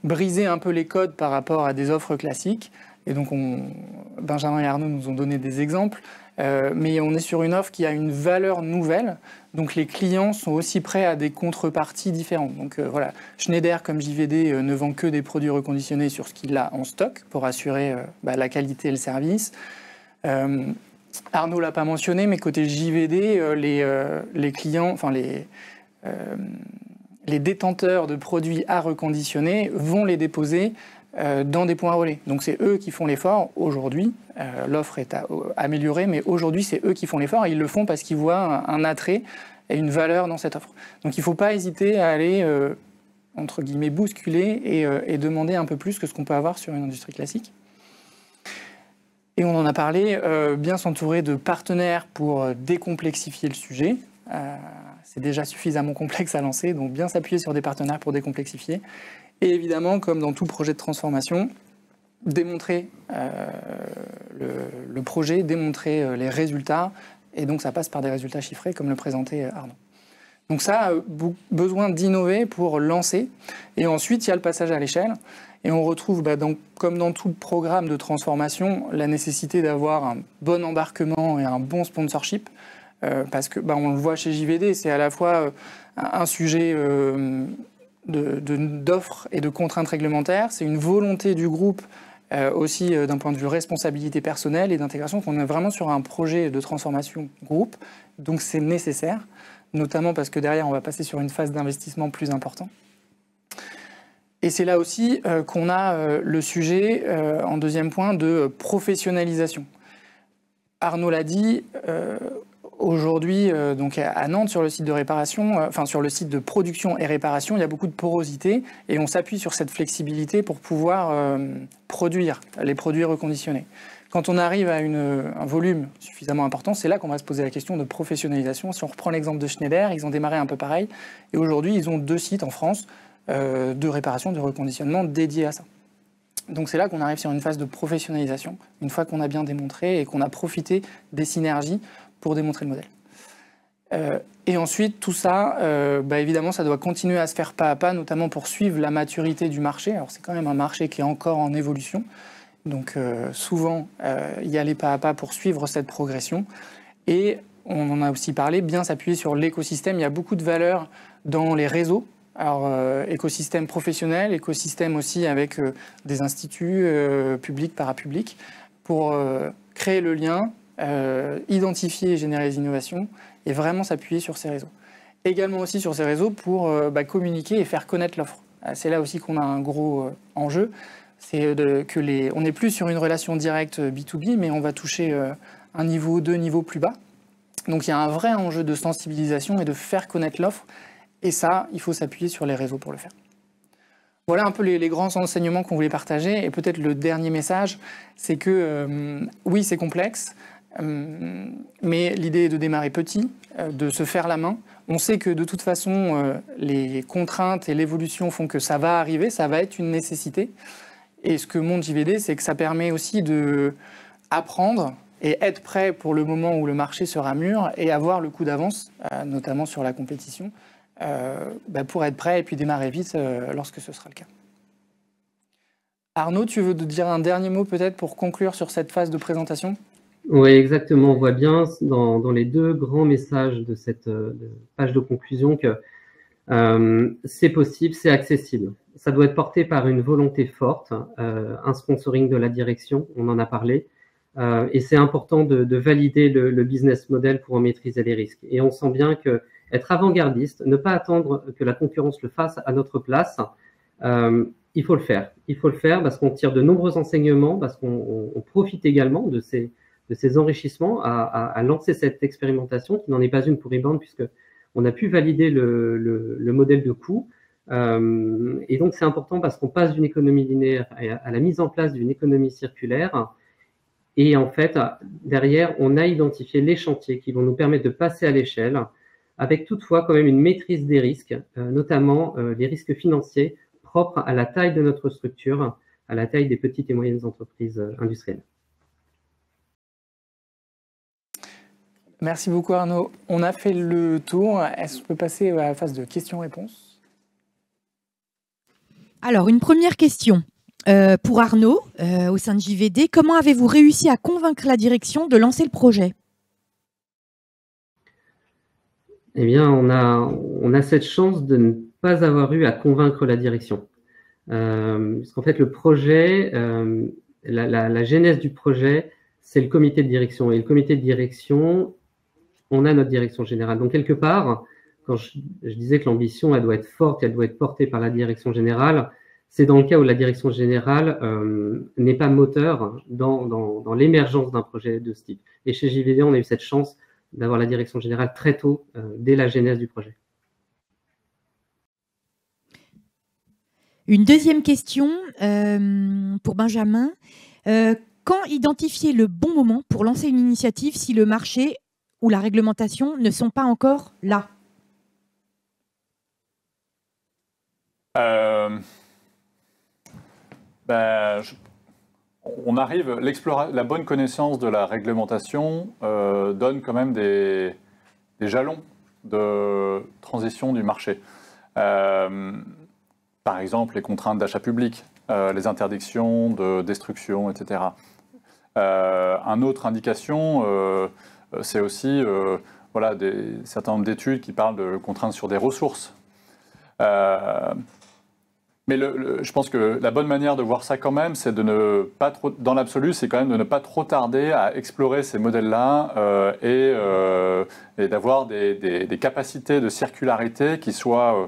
briser un peu les codes par rapport à des offres classiques. Et donc, Benjamin et Arnaud nous ont donné des exemples, mais on est sur une offre qui a une valeur nouvelle. Donc, les clients sont aussi prêts à des contreparties différentes. Donc, voilà, Schneider, comme JVD, ne vend que des produits reconditionnés sur ce qu'il a en stock pour assurer la qualité et le service. Arnaud ne l'a pas mentionné, mais côté JVD, les clients, enfin les détenteurs de produits à reconditionner vont les déposer dans des points relais. Donc c'est eux qui font l'effort aujourd'hui. L'offre est améliorée, mais aujourd'hui c'est eux qui font l'effort. Ils le font parce qu'ils voient un attrait et une valeur dans cette offre. Donc il ne faut pas hésiter à aller, entre guillemets, bousculer et demander un peu plus que ce qu'on peut avoir sur une industrie classique. Et on en a parlé, bien s'entourer de partenaires pour décomplexifier le sujet. C'est déjà suffisamment complexe à lancer, donc bien s'appuyer sur des partenaires pour décomplexifier. Et évidemment, comme dans tout projet de transformation, démontrer le projet, démontrer les résultats, et donc ça passe par des résultats chiffrés, comme le présentait Arnaud. Donc ça a besoin d'innover pour lancer, et ensuite il y a le passage à l'échelle. Et on retrouve, comme dans tout programme de transformation, la nécessité d'avoir un bon embarquement et un bon sponsorship, parce que on le voit chez JVD, c'est à la fois un sujet d'offres et de contraintes réglementaires, c'est une volonté du groupe aussi d'un point de vue responsabilité personnelle et d'intégration, qu'on est vraiment sur un projet de transformation groupe, donc c'est nécessaire, notamment parce que derrière on va passer sur une phase d'investissement plus important. Et c'est là aussi qu'on a le sujet, en deuxième point, de professionnalisation. Arnaud l'a dit, aujourd'hui, donc à Nantes, sur le site de réparation, sur le site de production et réparation, il y a beaucoup de porosité, et on s'appuie sur cette flexibilité pour pouvoir produire les produits reconditionnés. Quand on arrive à un volume suffisamment important, c'est là qu'on va se poser la question de professionnalisation. Si on reprend l'exemple de Schneider, ils ont démarré un peu pareil, et aujourd'hui, ils ont 2 sites en France, de réparation, de reconditionnement dédiés à ça. Donc c'est là qu'on arrive sur une phase de professionnalisation, une fois qu'on a bien démontré et qu'on a profité des synergies pour démontrer le modèle. Et ensuite, tout ça, évidemment, ça doit continuer à se faire pas à pas, notamment pour suivre la maturité du marché. Alors c'est quand même un marché qui est encore en évolution, donc souvent, il y a les pas à pas pour suivre cette progression. Et on en a aussi parlé, bien s'appuyer sur l'écosystème. Il y a beaucoup de valeur dans les réseaux. Alors, écosystème professionnel, écosystème aussi avec des instituts publics, parapublics, pour créer le lien, identifier et générer les innovations, et vraiment s'appuyer sur ces réseaux. également aussi sur ces réseaux pour communiquer et faire connaître l'offre. C'est là aussi qu'on a un gros enjeu. C'est on n'est plus sur une relation directe B2B, mais on va toucher un niveau, 2 niveaux plus bas. Donc il y a un vrai enjeu de sensibilisation et de faire connaître l'offre. Et ça, il faut s'appuyer sur les réseaux pour le faire. Voilà un peu les grands enseignements qu'on voulait partager. Et peut-être le dernier message, c'est que oui, c'est complexe, mais l'idée est de démarrer petit, de se faire la main. On sait que de toute façon, les contraintes et l'évolution font que ça va arriver, ça va être une nécessité. Et ce que montre JVD, c'est que ça permet aussi d'apprendre et être prêt pour le moment où le marché sera mûr et avoir le coup d'avance, notamment sur la compétition, pour être prêt et puis démarrer vite lorsque ce sera le cas. Arnaud, tu veux dire un dernier mot peut-être pour conclure sur cette phase de présentation ? Oui, exactement. On voit bien dans les 2 grands messages de cette page de conclusion que c'est possible, c'est accessible. Ça doit être porté par une volonté forte, un sponsoring de la direction, on en a parlé, et c'est important de valider le business model pour en maîtriser les risques. Et on sent bien que être avant-gardiste, ne pas attendre que la concurrence le fasse à notre place, il faut le faire. Il faut le faire parce qu'on tire de nombreux enseignements, parce qu'on profite également de ces enrichissements à lancer cette expérimentation qui n'en est pas une pour Rebound puisque on a pu valider le modèle de coût. Et donc, c'est important parce qu'on passe d'une économie linéaire à la mise en place d'une économie circulaire. Et en fait, derrière, on a identifié les chantiers qui vont nous permettre de passer à l'échelle, avec toutefois quand même une maîtrise des risques, notamment les risques financiers propres à la taille de notre structure, à la taille des petites et moyennes entreprises industrielles. Merci beaucoup Arnaud. On a fait le tour. Est-ce qu'on peut passer à la phase de questions-réponses ? Alors, une première question pour Arnaud, au sein de JVD. Comment avez-vous réussi à convaincre la direction de lancer le projet ? Eh bien, on a cette chance de ne pas avoir eu à convaincre la direction. Parce qu'en fait, le projet, la genèse du projet, c'est le comité de direction. Et le comité de direction, on a notre direction générale. Donc, quelque part, quand je disais que l'ambition, elle doit être forte, elle doit être portée par la direction générale, c'est dans le cas où la direction générale n'est pas moteur dans l'émergence d'un projet de ce type. Et chez JVD, on a eu cette chance d'avoir la direction générale très tôt, dès la genèse du projet. Une deuxième question pour Benjamin. Quand identifier le bon moment pour lancer une initiative si le marché ou la réglementation ne sont pas encore là ? On arrive, la bonne connaissance de la réglementation donne quand même des jalons de transition du marché. Par exemple, les contraintes d'achat public, les interdictions de destruction, etc. Une autre indication, c'est aussi certain nombre d'études qui parlent de contraintes sur des ressources. Mais je pense que la bonne manière de voir ça quand même, c'est de ne pas trop, dans l'absolu, c'est quand même de ne pas trop tarder à explorer ces modèles-là et d'avoir des capacités de circularité qui soient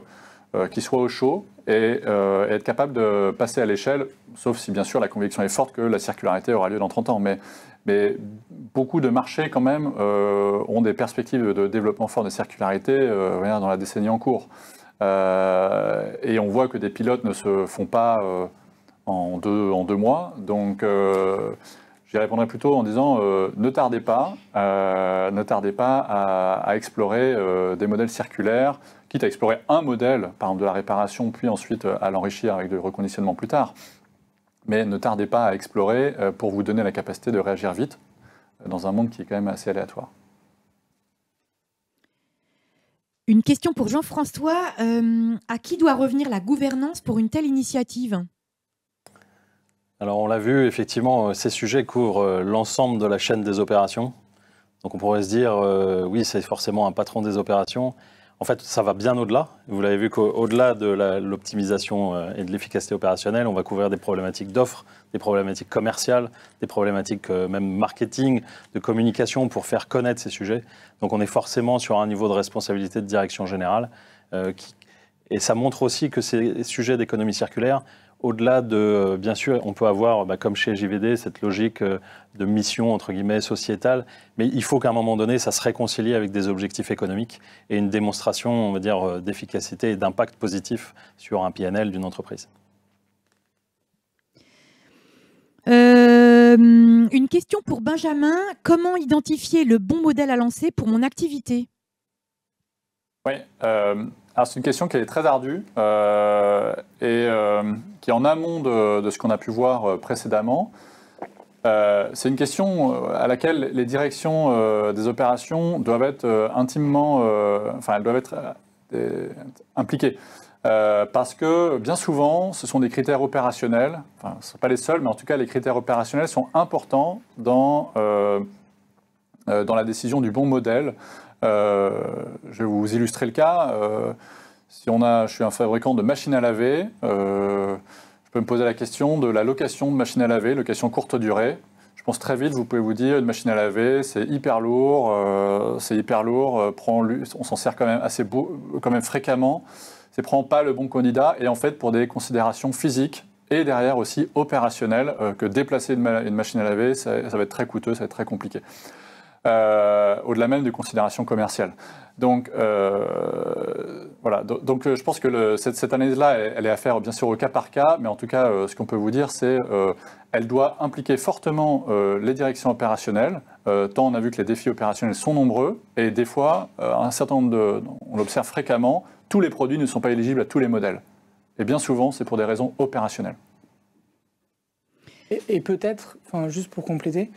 au chaud et être capable de passer à l'échelle, sauf si bien sûr la conviction est forte que la circularité aura lieu dans 30 ans. Mais beaucoup de marchés quand même ont des perspectives de développement fort de circularité dans la décennie en cours. Et on voit que des pilotes ne se font pas en deux mois. Donc, j'y répondrai plutôt en disant ne tardez pas à explorer des modèles circulaires, quitte à explorer un modèle, par exemple de la réparation, puis ensuite à l'enrichir avec du reconditionnement plus tard. Mais ne tardez pas à explorer pour vous donner la capacité de réagir vite dans un monde qui est quand même assez aléatoire. Une question pour Jean-François. À qui doit revenir la gouvernance pour une telle initiative ? Alors on l'a vu, effectivement, ces sujets couvrent l'ensemble de la chaîne des opérations. Donc on pourrait se dire, oui, c'est forcément un patron des opérations. En fait, ça va bien au-delà. Vous l'avez vu qu'au-delà de l'optimisation et de l'efficacité opérationnelle, on va couvrir des problématiques d'offres, des problématiques commerciales, des problématiques même marketing, de communication pour faire connaître ces sujets. Donc on est forcément sur un niveau de responsabilité de direction générale. Et ça montre aussi que ces sujets d'économie circulaire, au-delà de, bien sûr, on peut avoir, comme chez JVD, cette logique de mission, entre guillemets, sociétale, mais il faut qu'à un moment donné, ça se réconcilie avec des objectifs économiques et une démonstration, on va dire, d'efficacité et d'impact positif sur un PNL d'une entreprise. Une question pour Benjamin. Comment identifier le bon modèle à lancer pour mon activité? Oui, alors c'est une question qui est très ardue et qui est en amont de ce qu'on a pu voir précédemment. C'est une question à laquelle les directions des opérations doivent être intimement, elles doivent être impliquées. Parce que bien souvent, ce sont des critères opérationnels, ce ne sont pas les seuls, mais en tout cas les critères opérationnels sont importants dans la décision du bon modèle. Je vais vous illustrer le cas. Je suis un fabricant de machines à laver, je peux me poser la question de la location de machines à laver, location courte durée. Je pense très vite, vous pouvez vous dire, une machine à laver, c'est hyper lourd, on s'en sert quand même fréquemment. C'est prend pas le bon candidat et en fait pour des considérations physiques et derrière aussi opérationnelles que déplacer une machine à laver ça va être très coûteux, ça va être très compliqué. Au-delà même de considérations commerciales. Donc voilà. Donc je pense que cette analyse-là, elle est à faire bien sûr au cas par cas, mais en tout cas, ce qu'on peut vous dire, c'est elle doit impliquer fortement les directions opérationnelles. Tant on a vu que les défis opérationnels sont nombreux et des fois, on l'observe fréquemment, tous les produits ne sont pas éligibles à tous les modèles. Et bien souvent, c'est pour des raisons opérationnelles. Et peut-être, juste pour compléter,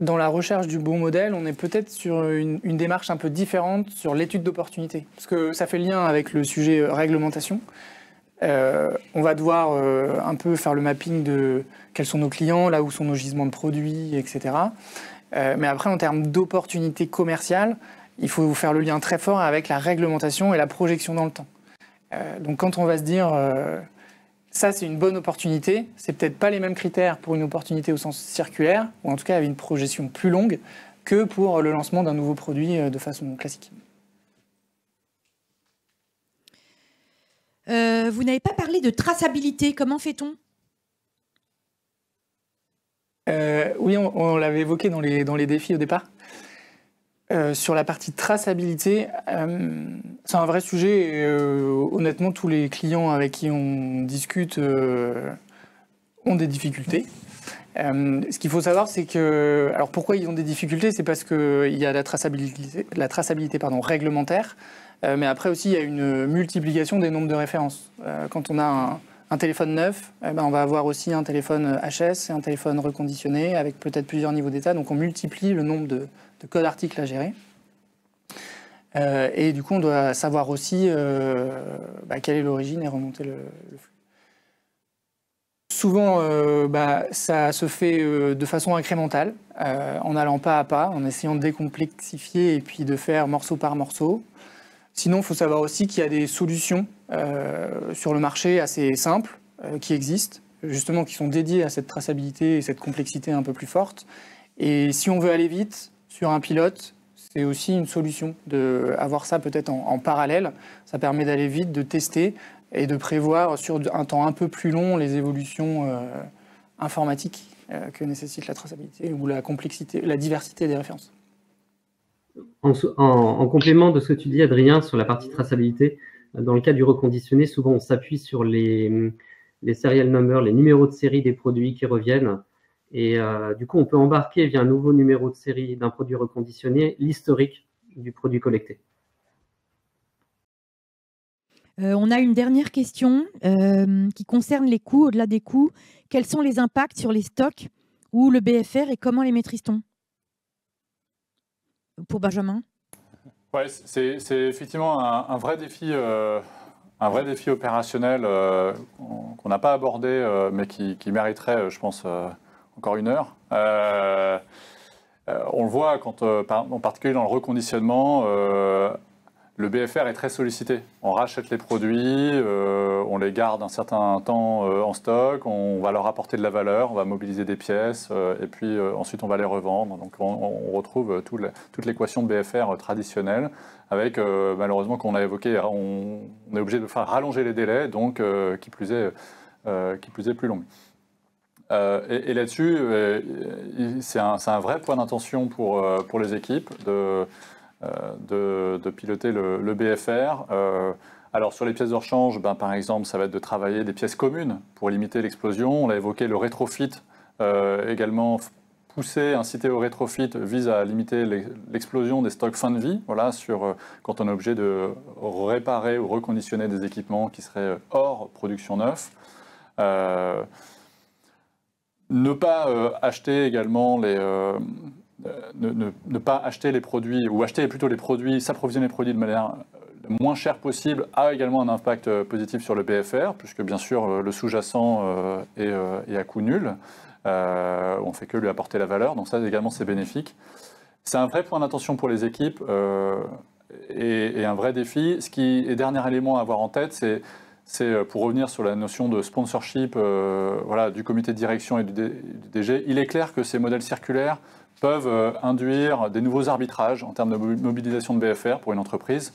dans la recherche du bon modèle, on est peut-être sur une démarche un peu différente sur l'étude d'opportunité. Parce que ça fait lien avec le sujet réglementation. On va devoir un peu faire le mapping de quels sont nos clients, là où sont nos gisements de produits, etc. Mais après, en termes d'opportunités commerciales, il faut faire le lien très fort avec la réglementation et la projection dans le temps. Donc quand on va se dire... ça, c'est une bonne opportunité. C'est peut-être pas les mêmes critères pour une opportunité au sens circulaire, ou en tout cas avec une projection plus longue, que pour le lancement d'un nouveau produit de façon classique. Vous n'avez pas parlé de traçabilité. Comment fait-on? Oui, on l'avait évoqué dans les défis au départ. Sur la partie traçabilité, c'est un vrai sujet. Et, honnêtement, tous les clients avec qui on discute ont des difficultés. Ce qu'il faut savoir, c'est que... Alors pourquoi ils ont des difficultés? C'est parce qu'il y a la traçabilité réglementaire, mais après aussi, il y a une multiplication des nombres de références. Quand on a un téléphone neuf, on va avoir aussi un téléphone HS et un téléphone reconditionné avec peut-être plusieurs niveaux d'état. Donc on multiplie le nombre de codes articles à gérer. Et du coup, on doit savoir aussi quelle est l'origine et remonter le flux. Souvent, ça se fait de façon incrémentale, en allant pas à pas, en essayant de décomplexifier et puis de faire morceau par morceau. Sinon, il faut savoir aussi qu'il y a des solutions sur le marché assez simples qui existent, justement qui sont dédiées à cette traçabilité et cette complexité un peu plus forte. Et si on veut aller vite sur un pilote, c'est aussi une solution d'avoir ça peut-être en parallèle. Ça permet d'aller vite, de tester et de prévoir sur un temps un peu plus long les évolutions informatiques que nécessite la traçabilité ou la complexité, la diversité des références. En complément de ce que tu dis, Adrien, sur la partie traçabilité, dans le cas du reconditionné, souvent on s'appuie sur les serial numbers, les numéros de série des produits qui reviennent. Et du coup, on peut embarquer via un nouveau numéro de série d'un produit reconditionné l'historique du produit collecté. On a une dernière question qui concerne les coûts. Au-delà des coûts, quels sont les impacts sur les stocks ou le BFR et comment les maîtrise-t-on? Pour Benjamin. Ouais, c'est effectivement un vrai défi opérationnel qu'on n'a pas abordé, mais qui mériterait, je pense, encore une heure. On le voit en particulier dans le reconditionnement. le BFR est très sollicité. On rachète les produits, on les garde un certain temps en stock, on va leur apporter de la valeur, on va mobiliser des pièces, et puis ensuite on va les revendre. Donc on retrouve toute l'équation de BFR traditionnelle, avec malheureusement, comme on a évoqué, on est obligé de faire rallonger les délais, donc qui plus est plus longue. Et là-dessus, c'est un vrai point d'intention pour les équipes de piloter le BFR. Alors sur les pièces de rechange, par exemple, ça va être de travailler des pièces communes pour limiter l'explosion. On l'a évoqué, le rétrofit également pousser, inciter au rétrofit vise à limiter l'explosion des stocks fin de vie, voilà, quand on est obligé de réparer ou reconditionner des équipements qui seraient hors production neuve. Ne pas acheter également ne pas acheter les produits, ou acheter plutôt les produits, s'approvisionner les produits de manière le moins chère possible, a également un impact positif sur le BFR, puisque bien sûr le sous-jacent est à coût nul. On ne fait que lui apporter la valeur, donc ça également c'est bénéfique. C'est un vrai point d'attention pour les équipes et un vrai défi. Dernier élément à avoir en tête, c'est pour revenir sur la notion de sponsorship du comité de direction et du DG, il est clair que ces modèles circulaires peuvent induire des nouveaux arbitrages en termes de mobilisation de BFR pour une entreprise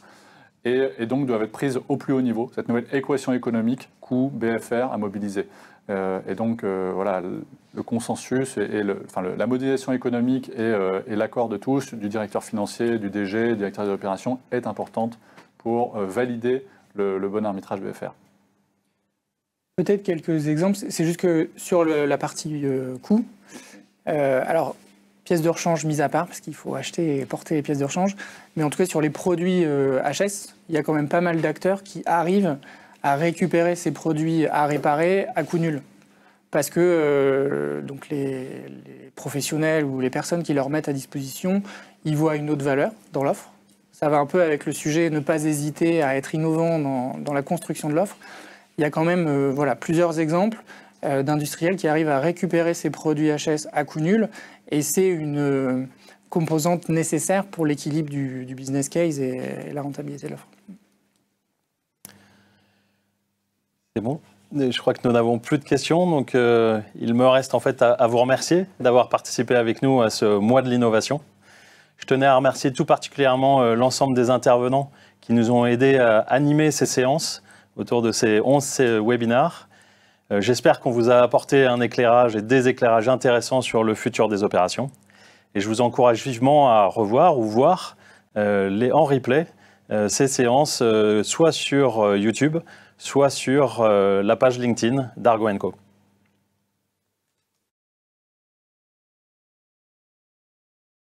et donc doivent être prises au plus haut niveau, cette nouvelle équation économique coût BFR à mobiliser. Et donc le consensus et la modélisation économique et l'accord de tous, du directeur financier, du DG, du directeur des opérations, est importante pour valider le bon arbitrage BFR. Peut-être quelques exemples. C'est juste que sur la partie coût, alors pièces de rechange mises à part, parce qu'il faut acheter et porter les pièces de rechange, mais en tout cas sur les produits HS, il y a quand même pas mal d'acteurs qui arrivent à récupérer ces produits à réparer à coût nul. Parce que donc les professionnels ou les personnes qui leur mettent à disposition, ils voient une autre valeur dans l'offre. Ça va un peu avec le sujet ne pas hésiter à être innovant dans la construction de l'offre. Il y a quand même plusieurs exemples d'industriels qui arrivent à récupérer ces produits HS à coût nul, et c'est une composante nécessaire pour l'équilibre du business case et la rentabilité de l'offre. C'est bon. Je crois que nous n'avons plus de questions, donc il me reste en fait à vous remercier d'avoir participé avec nous à ce mois de l'innovation. Je tenais à remercier tout particulièrement l'ensemble des intervenants qui nous ont aidés à animer ces séances autour de ces 11 webinaires. J'espère qu'on vous a apporté un éclairage et des éclairages intéressants sur le futur des opérations. Et je vous encourage vivement à revoir ou voir en replay ces séances soit sur YouTube, soit sur la page LinkedIn d'Argo & Co.